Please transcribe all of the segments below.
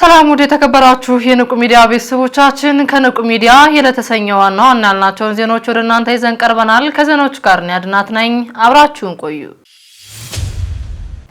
ሰላም ወደ ተከበራችሁ የንቁ ሚዲያ ቤተሰቦቻችን ከንቁ ሚዲያ የለተሰኘው ዋና ያልናቸውን ዜናዎች ወደ እናንተ ይዘን ቀርበናል። ከዜናዎቹ ጋር አድናት ነኝ። አብራችሁን ቆዩ።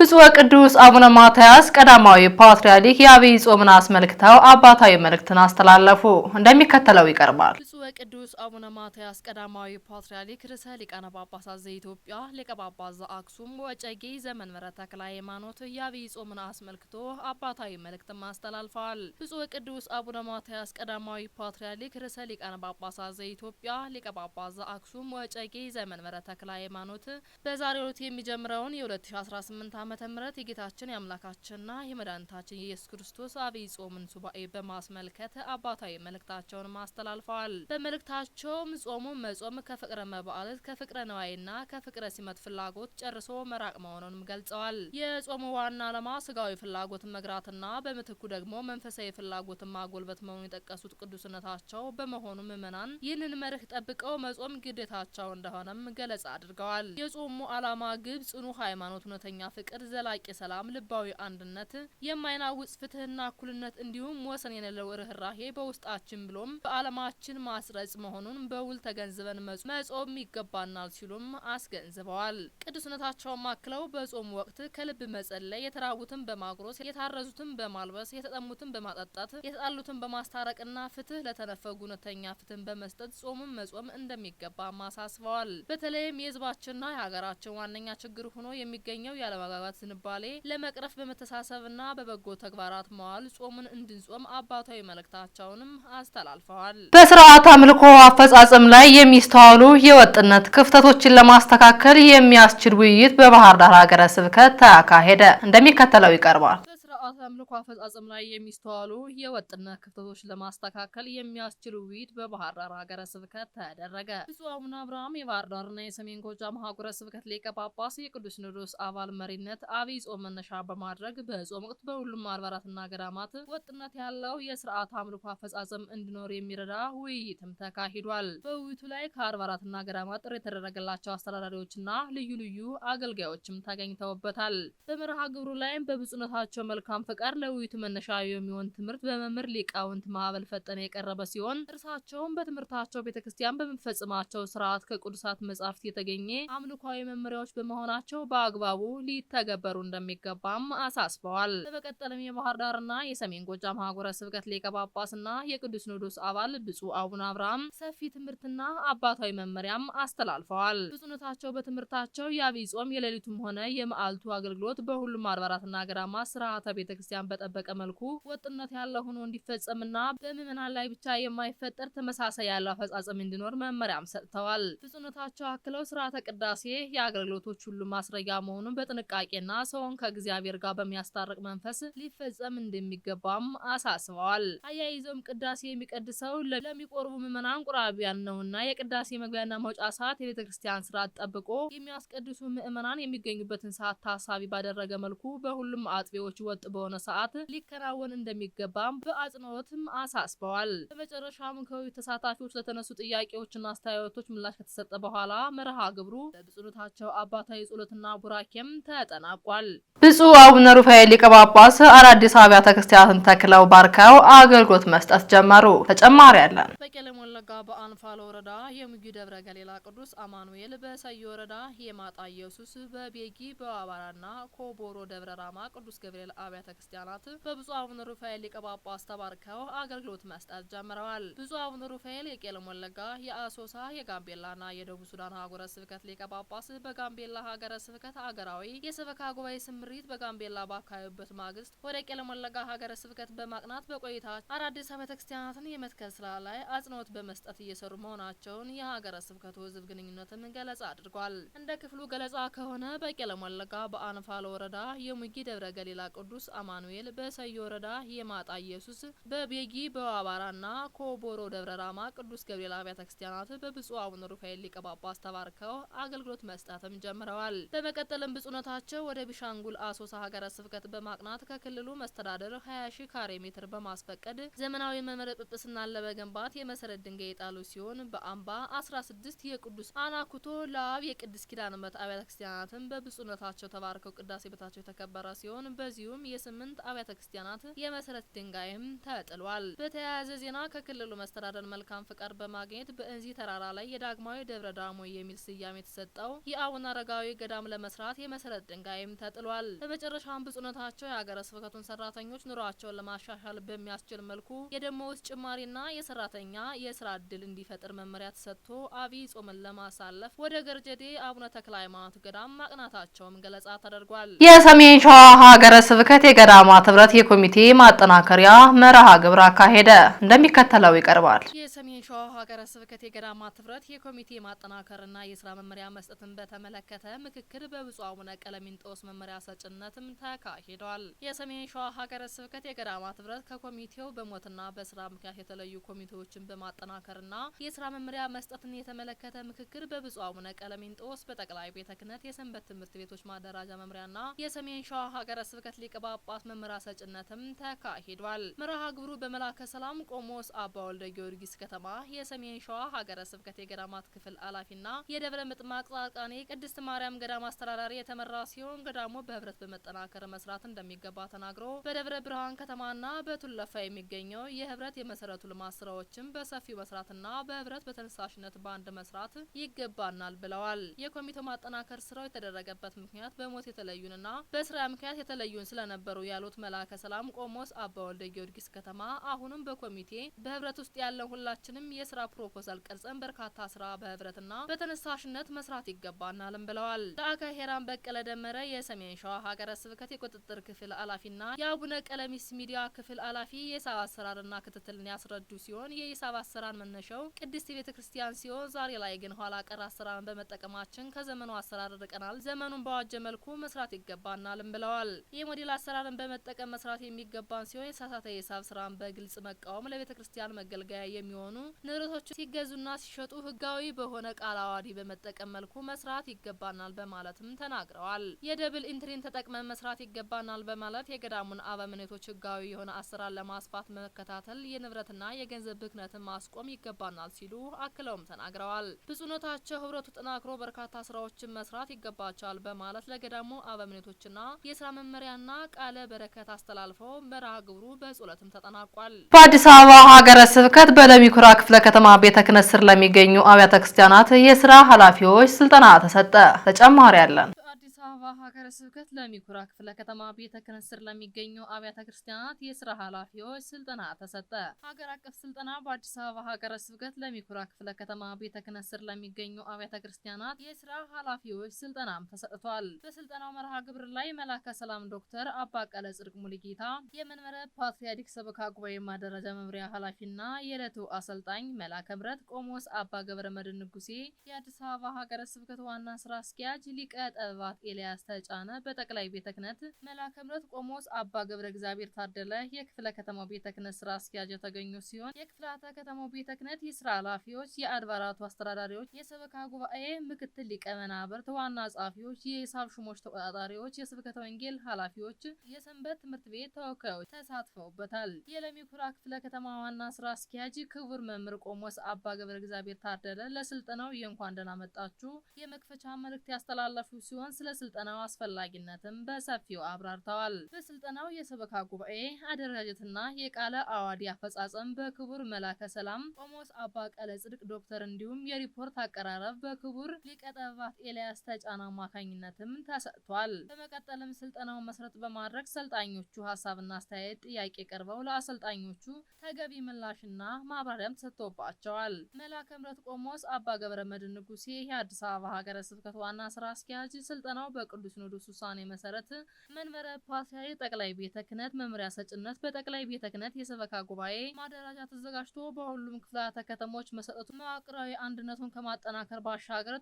ብፁዕ ቅዱስ አቡነ ማትያስ ቀዳማዊ ፓትርያርክ የአብይ ጾምን አስመልክተው አባታዊ መልእክትን አስተላለፉ። እንደሚከተለው ይቀርባል። ብፁዕ ቅዱስ አቡነ ማትያስ ቀዳማዊ ፓትርያርክ ርዕሰ ሊቃነ ጳጳሳት ዘኢትዮጵያ ሊቀ ጳጳስ ዘአክሱም ወዕጨጌ ዘመንበረ ተክለ ሃይማኖት የአብይ ጾምን አስመልክቶ አባታዊ መልእክትን አስተላልፈዋል። ብፁዕ ቅዱስ አቡነ ማትያስ ቀዳማዊ ፓትርያርክ ርዕሰ ሊቃነ ጳጳሳት ዘኢትዮጵያ ሊቀ ጳጳስ ዘአክሱም ወዕጨጌ ዘመንበረ ተክለ ሃይማኖት በዛሬው ዕለት የሚጀምረውን የ2018 ዓመተ ምህረት የጌታችን የአምላካችንና የመድኃኒታችን የኢየሱስ ክርስቶስ አብይ ጾምን ሱባኤ በማስመልከት አባታዊ መልእክታቸውን አስተላልፈዋል። በመልእክታቸውም ጾሙ መጾም ከፍቅረ መባዕት ከፍቅረ ነዋይና ከፍቅረ ሲመት ፍላጎት ጨርሶ መራቅ መሆኑንም ገልጸዋል። የጾሙ ዋና ዓላማ ስጋዊ ፍላጎት መግራትና በምትኩ ደግሞ መንፈሳዊ ፍላጎትን ማጎልበት መሆኑን የጠቀሱት ቅዱስነታቸው በመሆኑ ምዕመናን ይህንን መርህ ጠብቀው መጾም ግዴታቸው እንደሆነም ገለጻ አድርገዋል። የጾሙ ዓላማ ግብ ጽኑ ሃይማኖት፣ እውነተኛ ፍቅር፣ ዘላቂ ሰላም፣ ልባዊ አንድነት፣ የማይናውጽ ፍትህና እኩልነት እንዲሁም ወሰን የሌለው ርህራሄ በውስጣችን ብሎም በዓለማችን ማስረጽ መሆኑን በውል ተገንዝበን መጾም ይገባናል ሲሉም አስገንዝበዋል። ቅዱስነታቸውም አክለው በጾሙ ወቅት ከልብ መጸለይ፣ የተራቡትን በማጉረስ፣ የታረዙትን በማልበስ፣ የተጠሙትን በማጠጣት፣ የተጣሉትን በማስታረቅና ፍትህ ለተነፈጉ እውነተኛ ፍትህን በመስጠት ጾሙን መጾም እንደሚገባ አሳስበዋል። በተለይም የህዝባችንና የሀገራችን ዋነኛ ችግር ሆኖ የሚገኘው ያለመግባባት ዝንባሌ ለመቅረፍ በመተሳሰብና በበጎ ተግባራት መዋል ጾሙን እንድንጾም አባታዊ መልእክታቸውንም አስተላልፈዋል። በስርዓተ አምልኮ አፈጻጸም ላይ የሚስተዋሉ የወጥነት ክፍተቶችን ለማስተካከል የሚያስችል ውይይት በባህር ዳር ሀገረ ስብከት ተካሄደ። እንደሚከተለው ይቀርባል። በስርዓተ አምልኮ አፈጻጸም ላይ የሚስተዋሉ የወጥነት ክፍተቶች ለማስተካከል የሚያስችል ውይይት በባህር ዳር ሀገረ ስብከት ተደረገ። ብፁዕ አቡነ አብርሃም የባህር ዳርና የሰሜን ጎጃም ሀገረ ስብከት ሊቀ ጳጳስ የቅዱስ ሲኖዶስ አባል መሪነት አብይ ጾም መነሻ በማድረግ በጾም ወቅት በሁሉም አድባራትና ገዳማት ወጥነት ያለው የስርዓተ አምልኮ አፈጻጸም እንዲኖር የሚረዳ ውይይትም ተካሂዷል። በውይይቱ ላይ ከአድባራትና ገዳማት ጥሪ የተደረገላቸው አስተዳዳሪዎችና ልዩ ልዩ አገልጋዮችም ተገኝተውበታል። በመርሃ ግብሩ ላይም በብፁዕነታቸው መልካም ፈቃድ ለውይይቱ መነሻ የሚሆን ትምህርት በመምህር ሊቃውንት ማዕበል ፈጠነ የቀረበ ሲሆን እርሳቸውም በትምህርታቸው ቤተክርስቲያን በመፈጽማቸው ስርዓት ከቅዱሳት መጻሕፍት የተገኘ አምልኳዊ መመሪያዎች በመሆናቸው በአግባቡ ሊተገበሩ እንደሚገባም አሳስበዋል። በመቀጠልም የባህር ዳርና የሰሜን ጎጃም ሀገረ ስብከት ሊቀ ጳጳስና የቅዱስ ሲኖዶስ አባል ብፁዕ አቡነ አብርሃም ሰፊ ትምህርትና አባታዊ መመሪያም አስተላልፈዋል። ብፁዕነታቸው በትምህርታቸው የአብይ ጾም የሌሊቱም ሆነ የመዓልቱ አገልግሎት በሁሉም አድባራትና ገዳማት ስርዓተ ቤተክርስቲያን በጠበቀ መልኩ ወጥነት ያለው ሆኖ እንዲፈጸምና በምዕመናን ላይ ብቻ የማይፈጠር ተመሳሳይ ያለው አፈጻጸም እንዲኖር መመሪያም ሰጥተዋል። ብፁዕነታቸው አክለው ስርዓተ ቅዳሴ የአገልግሎቶች ሁሉ ማስረጊያ መሆኑን በጥንቃቄና ሰውን ከእግዚአብሔር ጋር በሚያስታርቅ መንፈስ ሊፈጸም እንደሚገባም አሳስበዋል። አያይዘውም ቅዳሴ የሚቀድሰው ለሚቆርቡ ምዕመናን ቁራቢያን ነውና የቅዳሴ መግቢያና መውጫ ሰዓት የቤተክርስቲያን ስርዓት ጠብቆ የሚያስቀድሱ ምዕመናን የሚገኙበትን ሰዓት ታሳቢ ባደረገ መልኩ በሁሉም አጥቢዎች ወጥ በሆነ ሰዓት ሊከናወን እንደሚገባም በአጽንኦትም አሳስበዋል። በመጨረሻም ከውይይቱ ተሳታፊዎች ለተነሱ ጥያቄዎችና አስተያየቶች ምላሽ ከተሰጠ በኋላ መርሃ ግብሩ በብፁዕነታቸው አባታዊ ጸሎትና ቡራኬም ተጠናቋል። ብፁዕ አቡነ ሩፋኤል ሊቀ ጳጳስ አዳዲስ አብያተ ክርስቲያናትን ተክለው ባርከው አገልግሎት መስጠት ጀመሩ። ተጨማሪ ያለን በቄለም ወለጋ በአንፋሎ ወረዳ የሙጊ ደብረ ገሌላ ቅዱስ አማኑኤል፣ በሰዮ ወረዳ የማጣ ኢየሱስ፣ በቤጊ በዋባራና ኮቦሮ ደብረ ራማ ቅዱስ ገብርኤል አብያተ ክርስቲያናት በብፁዕ አቡነ ሩፋኤል ሊቀ ጳጳስ ተባርከው አገልግሎት መስጠት ጀምረዋል። ብፁዕ አቡነ ሩፋኤል የቄለም ወለጋ፣ የአሶሳ፣ የጋምቤላና የደቡብ ሱዳን ሀገረ ስብከት ሊቀ ጳጳስ በጋምቤላ ሀገረ ስብከት አገራዊ የሰበካ ጉባኤ ስምሪት በጋምቤላ ባካሄዱበት ማግስት ወደ ቄለም ወለጋ ሀገረ ስብከት በማቅናት በቆይታቸው አዳዲስ አብያተ ክርስቲያናትን የመትከል ስራ ላይ አጽንኦት በመስጠት እየሰሩ መሆናቸውን የሀገረ ስብከቱ ሕዝብ ግንኙነትን ገለጻ አድርጓል። እንደ ክፍሉ ገለጻ ከሆነ በቄለም ወለጋ በአንፋሎ ወረዳ የሙጊ ደብረ ገሌላ ቅዱስ አማኑኤል፣ በሰዮ ወረዳ የማጣ ኢየሱስ፣ በቤጊ በዋባራና ኮቦሮ ደብረ ራማ ቅዱስ ገብርኤል አብያተ ክርስቲያናት በብፁዕ አቡነ ሩፋኤል ሊቀ ጳጳስ ተባርከው አገልግሎት መስጠትም ጀምረዋል። በመቀጠልም ብፁዕነታቸው ወደ ቢሻንጉል አሶሳ ሀገረ ስብከት በማቅናት ከክልሉ መስተዳደር 20,000 ካሬ ሜትር በማስፈቀድ ዘመናዊ መንበረ ጵጵስናን ለመገንባት የመሰረት ድንጋይ የጣሉ ሲሆን በአምባ 16 የቅዱስ አናኩቶ ለአብ የቅድስት ኪዳነ ምሕረት አብያተ ክርስቲያናትን በብፁዕነታቸው ተባርከው ቅዳሴ ቤታቸው የተከበረ ሲሆን በዚሁም የ8 አብያተ ክርስቲያናት የመሰረት ድንጋይም ተጥሏል። በተያያዘ ዜና ከክልሉ መስተዳደር መልካም ፍቃድ በማግኘት በእንዚህ ተራራ ላይ የዳግማዊ ደብረ ዳሞ የሚል ስያሜ የተሰጠው የአቡነ አረጋዊ ገዳም ለመስራት የመሰረት ድንጋይም ተጥሏል። በመጨረሻም ብፁዕነታቸው የሀገረ ስብከቱን ሰራተኞች ኑሯቸውን ለማሻሻል በሚያስችል መልኩ የደመወዝ ጭማሪና የሰራተኛ የስራ እድል እንዲፈጥር መመሪያ ተሰጥቶ አብይ ጾምን ለማሳለፍ ወደ ገርጀዴ አቡነ ተክለ ሃይማኖት ገዳም ማቅናታቸውም ገለጻ ተደርጓል። የሰሜን ሸዋ ሀገረ ስብከት የገዳማት ህብረት የኮሚቴ ማጠናከሪያ መርሃ ግብር አካሄደ። እንደሚከተለው ይቀርባል። የሰሜን ሸዋ ሀገረ ስብከት የገዳማት ህብረት የኮሚቴ ማጠናከርና የስራ መመሪያ መስጠትን በተመለከተ ምክክር በብፁዕ አቡነ ቀለሚንጦስ መመሪያ ሰጭነትም ተካሂዷል። የሰሜን ሸዋ ሀገረ ስብከት የገዳማት ህብረት ከኮሚቴው በሞትና በስራ ምክንያት የተለዩ ኮሚቴዎችን በማጠናከርና የስራ መመሪያ መስጠትን የተመለከተ ምክክር በብፁዕ አቡነ ቀለሚንጦስ በጠቅላይ ቤተ ክህነት የሰንበት ትምህርት ቤቶች ማደራጃ መምሪያና የሰሜን ሸዋ ሀገረ ስብከት ሊቀ ጳጳስ መመሪያ ሰጭነትም ተካሂዷል። መርሃ ግብሩ በመላከ ሰላም ቆሞስ አባ ወልደ ጊዮርጊስ ከተማ የሰሜን ሸዋ ሀገረ ስብከት የገዳማት ክፍል ኃላፊና የደብረ ምጥማቅ ጻድቃኔ ቅድስት ማርያም ገዳም አስተዳዳሪ የተመራ ሲሆን ገዳሙ በህብረት በመጠናከር መስራት እንደሚገባ ተናግሮ በደብረ ብርሃን ከተማና በቱለፋ የሚገኘው የህብረት የመሰረቱ ልማት ስራዎችን በሰፊው መስራትና በህብረት በተነሳሽነት ባንድ መስራት ይገባናል ብለዋል። የኮሚቴው ማጠናከር ስራው የተደረገበት ምክንያት በሞት የተለዩንና በስራ ምክንያት የተለዩን ስለነበሩ ያሉት መላከ ሰላም ቆሞስ አባ ወልደ ጊዮርጊስ ከተማ አሁንም በኮሚቴ በህብረት ውስጥ ያለው ሁላችንም የስራ ፕሮፖዛል ቀርጸን በርካታ ስራ በህብረትና በተነሳሽነት መስራት ይገባናልም ብለዋል። ለአካ ሄራን በቀለ ደመረ የሰሜን ሸዋ ሀገረ ስብከት የቁጥጥር ክፍል ኃላፊና የአቡነ ቀለሚስ ሚዲያ ክፍል ኃላፊ የሂሳብ አሰራርና ክትትልን ያስረዱ ሲሆን የሂሳብ አሰራር መነሻው ቅድስት ቤተ ክርስቲያን ሲሆን ዛሬ ላይ ግን ኋላ ቀር አሰራርን በመጠቀማችን ከዘመኑ አሰራር ርቀናል፣ ዘመኑን በዋጀ መልኩ መስራት ይገባናልም ብለዋል። የሞዴል አሰራርን በመጠቀም መስራት የሚገባን ሲሆን የተሳሳተ የሂሳብ ስራን በግልጽ መቃወም ለቤተ ክርስቲያን መገልገያ የሚሆኑ ንብረቶች ሲገዙና ሲሸጡ ህጋዊ በሆነ ቃል አዋዲ በመጠቀም መልኩ መስራት ይገባናል በማለትም ተናግረዋል። የደብል ኢንትሪን ተጠቅመን መስራት ይገባናል በማለት የገዳሙን አበምኔቶች ህጋዊ የሆነ አሰራር ለማስፋት መከታተል፣ የንብረትና የገንዘብ ብክነትን ማስቆም ይገባናል ሲሉ አክለውም ተናግረዋል። ብፁዕነታቸው ህብረቱ ጠናክሮ በርካታ ስራዎችን መስራት ይገባቸዋል በማለት ለገዳሙ አበምኔቶችና የስራ መመሪያና ቃለ በረከት አስተላልፈው መርሃ ግብሩ በጸሎትም ተጠናቋል። በአዲስ አበባ ሀገረ ስብከት በለሚኩራ ክፍለ ከተማ ቤተ ክህነት ስር ለሚገኙ አብያተ ክርስቲያናት የስራ ኃላፊዎች ስልጠና ተሰጠ። ተጨማሪ ያለን አዲስ አበባ ሀገረ ስብከት ለሚኩራ ክፍለ ከተማ ቤተ ክህነት ስር ለሚገኙ አብያተ ክርስቲያናት የስራ ኃላፊዎች ስልጠና ተሰጠ። ሀገር አቀፍ ስልጠና በአዲስ አበባ ሀገረ ስብከት ለሚኩራ ክፍለ ከተማ ቤተ ክህነት ስር ለሚገኙ አብያተ ክርስቲያናት የስራ ኃላፊዎች ስልጠናም ተሰጥቷል። በስልጠናው መርሃ ግብር ላይ መላከ ሰላም ዶክተር አባ ቀለ ጽድቅ ሙሉጌታ የመንበረ ፓትርያርክ ሰበካ ጉባኤ ማደራጃ መምሪያ ኃላፊና የዕለቱ አሰልጣኝ መላከ ምሕረት ቆሞስ አባ ገብረ መድኅን ንጉሴ የአዲስ አበባ ሀገረ ስብከት ዋና ስራ አስኪያጅ ሊቀ ጠበብት ኤልያስ ተጫነ በጠቅላይ ቤተ ክህነት መላከ ምሕረት ቆሞስ አባ ገብረ እግዚአብሔር ታደለ የክፍለ ከተማው ቤተ ክህነት ስራ አስኪያጅ የተገኙ ሲሆን የክፍላተ ከተማው ቤተ ክህነት የስራ ኃላፊዎች፣ የአድባራቱ አስተዳዳሪዎች፣ የሰበካ ጉባኤ ምክትል ሊቀ መናብርት፣ ዋና ጸሐፊዎች፣ የሂሳብ ሹሞች ተቆጣጣሪዎች፣ የስብከተ ወንጌል ኃላፊዎች፣ የሰንበት ትምህርት ቤት ተወካዮች ተሳትፈውበታል። የለሚኩራ ክፍለ ከተማ ዋና ስራ አስኪያጅ ክቡር መምህር ቆሞስ አባ ገብረ እግዚአብሔር ታደለ ለስልጠናው የእንኳን ደህና መጣችሁ የመክፈቻ መልእክት ያስተላለፉ ሲሆን ስለ ስልጠናው አስፈላጊነትም በሰፊው አብራርተዋል። በስልጠናው የሰበካ ጉባኤ አደረጃጀትና የቃለ አዋዲ አፈጻጸም በክቡር መላከ ሰላም ቆሞስ አባ ቀለ ጽድቅ ዶክተር እንዲሁም የሪፖርት አቀራረብ በክቡር ሊቀ ጠበብት ኤልያስ ተጫነ አማካኝነትም ተሰጥቷል። በመቀጠልም ስልጠናውን መሰረት በማድረግ ሰልጣኞቹ ሀሳብና አስተያየት ጥያቄ ቀርበው ለአሰልጣኞቹ ተገቢ ምላሽና ማብራሪያም ተሰጥቶባቸዋል። መላከ ምሕረት ቆሞስ አባ ገብረ መድኅን ንጉሴ የአዲስ አበባ ሀገረ ስብከት ዋና ስራ አስኪያጅ ስልጠናው በቅዱስ ሲኖዶስ ውሳኔ መሰረት መንበረ ፓትርያርክ ጠቅላይ ቤተ ክህነት መምሪያ ሰጭነት በጠቅላይ ቤተ ክህነት የሰበካ ጉባኤ ማደራጃ ተዘጋጅቶ በሁሉም ክፍላተ ከተሞች መሰጠቱ መዋቅራዊ አንድነቱን ከማጠናከር ባሻገር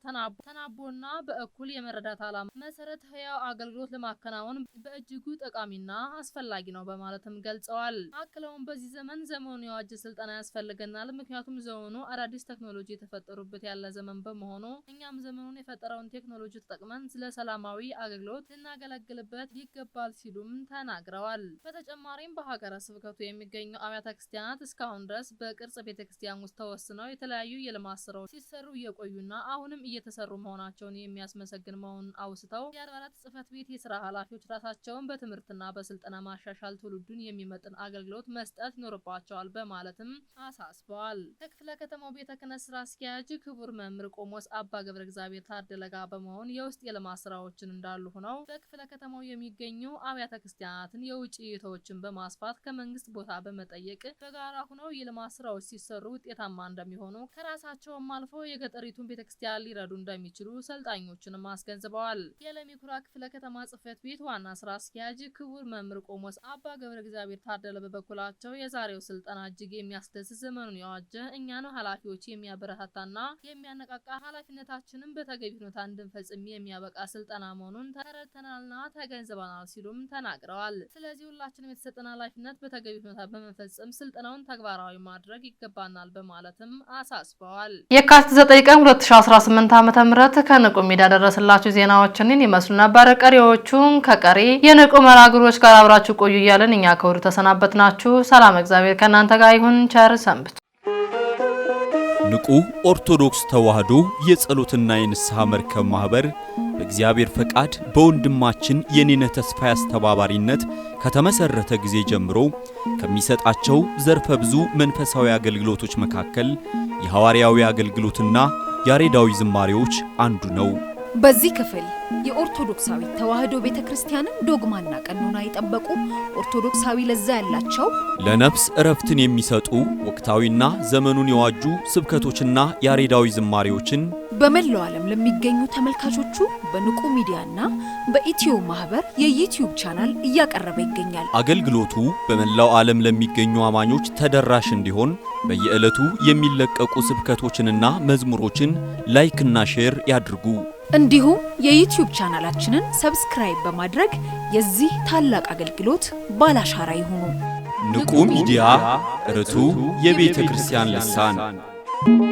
ተናቦና በእኩል የመረዳት ዓላማ መሰረት ህያው አገልግሎት ለማከናወን በእጅጉ ጠቃሚና አስፈላጊ ነው በማለትም ገልጸዋል። አክለውም በዚህ ዘመን ዘመኑን የዋጀ ስልጠና ያስፈልገናል። ምክንያቱም ዘመኑ አዳዲስ ቴክኖሎጂ የተፈጠሩበት ያለ ዘመን በመሆኑ እኛም ዘመኑን የፈጠረውን ቴክኖሎጂ ተጠቅመን ለሰላማዊ ለማህበራዊ አገልግሎት ልናገለግልበት ይገባል ሲሉም ተናግረዋል። በተጨማሪም በሀገረ ስብከቱ የሚገኙ አብያተ ክርስቲያናት እስካሁን ድረስ በቅርጽ ቤተክርስቲያን ውስጥ ተወስነው የተለያዩ የልማት ስራዎች ሲሰሩ እየቆዩና አሁንም እየተሰሩ መሆናቸውን የሚያስመሰግን መሆኑን አውስተው የአድባራት ጽሕፈት ቤት የስራ ኃላፊዎች ራሳቸውን በትምህርትና በስልጠና ማሻሻል ትውልዱን የሚመጥን አገልግሎት መስጠት ይኖርባቸዋል በማለትም አሳስበዋል። ከክፍለ ከተማው ቤተ ክህነት ስራ አስኪያጅ ክቡር መምህር ቆሞስ አባ ገብረ እግዚአብሔር ታደለ ጋር በመሆን የውስጥ የልማት ስራዎችን እንዳሉ ሆነው በክፍለ ከተማው የሚገኙ አብያተ ክርስቲያናትን የውጭ እይታዎችን በማስፋት ከመንግስት ቦታ በመጠየቅ በጋራ ሆነው የልማት ስራዎች ሲሰሩ ውጤታማ እንደሚሆኑ ከራሳቸውም አልፎ የገጠሪቱን ቤተክርስቲያን ሊረዱ እንደሚችሉ ሰልጣኞችንም አስገንዝበዋል። የለሚ ኩራ ክፍለ ከተማ ጽሕፈት ቤት ዋና ስራ አስኪያጅ ክቡር መምህር ቆሞስ አባ ገብረ እግዚአብሔር ታደለ በበኩላቸው የዛሬው ስልጠና እጅግ የሚያስደስት ዘመኑን የዋጀ እኛን ኃላፊዎች የሚያበረታታና የሚያነቃቃ ኃላፊነታችንን በተገቢ ሁኔታ እንድንፈጽም የሚያበቃ ስልጠና መሆኑን ተረድተናልና ተገንዝበናል ሲሉም ተናግረዋል። ስለዚህ ሁላችንም የተሰጠን ኃላፊነት በተገቢ ሁኔታ በመፈጸም ስልጠናውን ተግባራዊ ማድረግ ይገባናል በማለትም አሳስበዋል። የካቲት 9 ቀን 2018 ዓ.ም ከንቁ ሚዲያ ደረሰላችሁ ዜናዎችን ይመስሉ ነበር። ቀሪዎቹን ከቀሪ የንቁ መርሃ ግብሮች ጋር አብራችሁ ቆዩ እያልን እኛ ከወዲሁ ተሰናበትናችሁ። ሰላም እግዚአብሔር ከእናንተ ጋር ይሁን። ቸር ሰንብቱ። ንቁ ኦርቶዶክስ ተዋህዶ የጸሎትና የንስሐ መርከብ ማህበር በእግዚአብሔር ፈቃድ በወንድማችን የኔነ ተስፋዬ አስተባባሪነት ከተመሰረተ ጊዜ ጀምሮ ከሚሰጣቸው ዘርፈ ብዙ መንፈሳዊ አገልግሎቶች መካከል የሐዋርያዊ አገልግሎትና ያሬዳዊ ዝማሬዎች አንዱ ነው። በዚህ ክፍል የኦርቶዶክሳዊ ተዋህዶ ቤተክርስቲያንን ዶግማና ቀኖና የጠበቁ ኦርቶዶክሳዊ ለዛ ያላቸው ለነፍስ እረፍትን የሚሰጡ ወቅታዊና ዘመኑን የዋጁ ስብከቶችና ያሬዳዊ ዝማሬዎችን በመላው ዓለም ለሚገኙ ተመልካቾቹ በንቁ ሚዲያና በኢትዮ ማህበር የዩቲዩብ ቻናል እያቀረበ ይገኛል። አገልግሎቱ በመላው ዓለም ለሚገኙ አማኞች ተደራሽ እንዲሆን በየዕለቱ የሚለቀቁ ስብከቶችንና መዝሙሮችን ላይክና ሼር ያድርጉ። እንዲሁም የዩቲዩብ ቻናላችንን ሰብስክራይብ በማድረግ የዚህ ታላቅ አገልግሎት ባላሻራ ይሁኑ። ንቁ ሚዲያ ርቱ የቤተ ክርስቲያን ልሳን